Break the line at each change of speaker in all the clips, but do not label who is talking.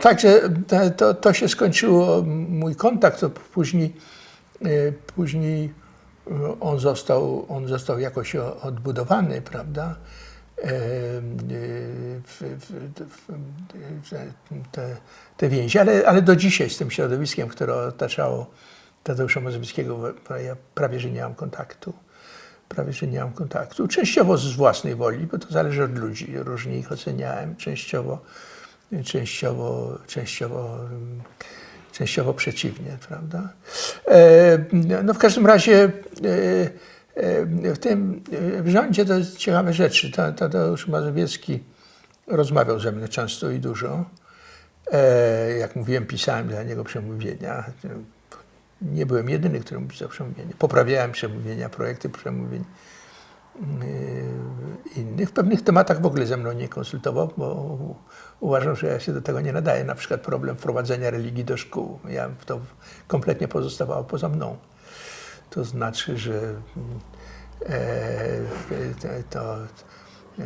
Także to się skończyło, mój kontakt, to później on został jakoś odbudowany, prawda? Te więzi, ale do dzisiaj z tym środowiskiem, które otaczało Tadeusza Mazowieckiego, ja prawie że nie mam kontaktu. Częściowo z własnej woli, bo to zależy od ludzi. Różnie ich oceniałem. Częściowo przeciwnie, prawda? No w każdym razie w rządzie to jest ciekawe rzeczy. Tadeusz Mazowiecki rozmawiał ze mną często i dużo. Jak mówiłem, pisałem dla niego przemówienia. Nie byłem jedyny, który mu pisał przemówienia. Poprawiałem przemówienia, projekty przemówień innych. W pewnych tematach w ogóle ze mną nie konsultował, bo uważał, że ja się do tego nie nadaję. Na przykład problem wprowadzenia religii do szkół. To kompletnie pozostawało poza mną. To znaczy, że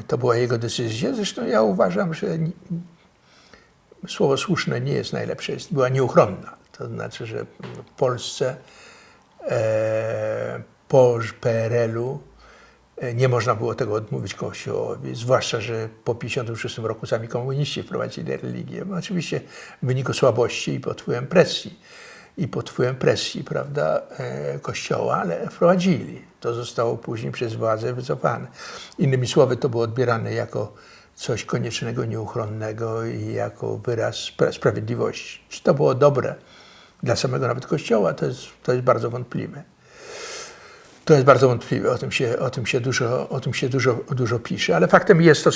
to była jego decyzja. Zresztą ja uważam, że słowo słuszne nie jest najlepsze, była nieuchronna. To znaczy, że w Polsce po PRL-u nie można było tego odmówić Kościołowi, zwłaszcza, że po 1956 roku sami komuniści wprowadzili religię. Oczywiście w wyniku słabości i pod wpływem presji, prawda, Kościoła, ale wprowadzili. To zostało później przez władzę wycofane. Innymi słowy, to było odbierane jako coś koniecznego, nieuchronnego i jako wyraz sprawiedliwości. Czy to było dobre dla samego nawet Kościoła, to jest bardzo wątpliwe. O tym się dużo pisze, ale faktem jest,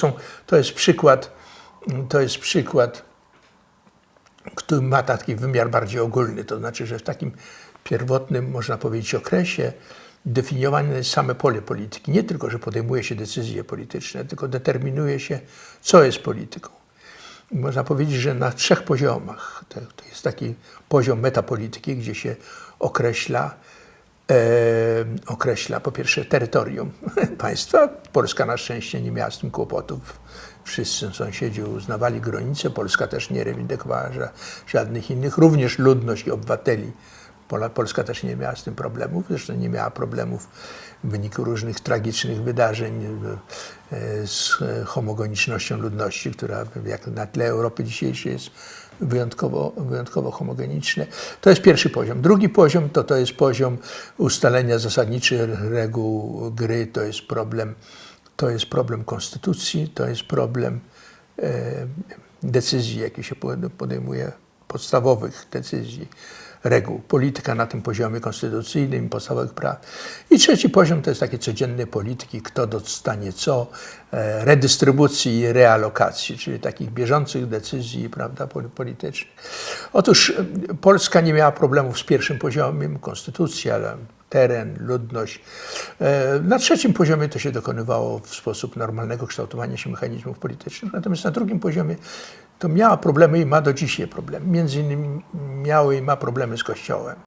to jest przykład, który ma taki wymiar bardziej ogólny, to znaczy, że w takim pierwotnym, można powiedzieć, okresie definiowane jest same pole polityki. Nie tylko, że podejmuje się decyzje polityczne, tylko determinuje się, co jest polityką. I można powiedzieć, że na 3 poziomach. To jest taki poziom metapolityki, gdzie się określa po pierwsze terytorium państwa. Polska na szczęście nie miała z tym kłopotów. Wszyscy sąsiedzi uznawali granice. Polska też nie rewidywowała żadnych innych. Również ludność i obywateli. Polska też nie miała z tym problemów. Zresztą nie miała problemów w wyniku różnych tragicznych wydarzeń z homogenicznością ludności, która jak na tle Europy dzisiejszej jest wyjątkowo homogeniczne. To jest pierwszy poziom. Drugi poziom to jest poziom ustalenia zasadniczych reguł gry, to jest problem konstytucji, to jest problem decyzji, jakie się podejmuje, podstawowych decyzji, reguł. Polityka na tym poziomie konstytucyjnym, podstawowych praw. I trzeci poziom to jest takie codzienne polityki, kto dostanie co, redystrybucji i realokacji, czyli takich bieżących decyzji, prawda, politycznych. Otóż Polska nie miała problemów z pierwszym poziomem, konstytucja, teren, ludność. Na trzecim poziomie to się dokonywało w sposób normalnego kształtowania się mechanizmów politycznych, natomiast na drugim poziomie to miała problemy i ma do dzisiaj problemy. Między innymi miały i ma problemy z Kościołem.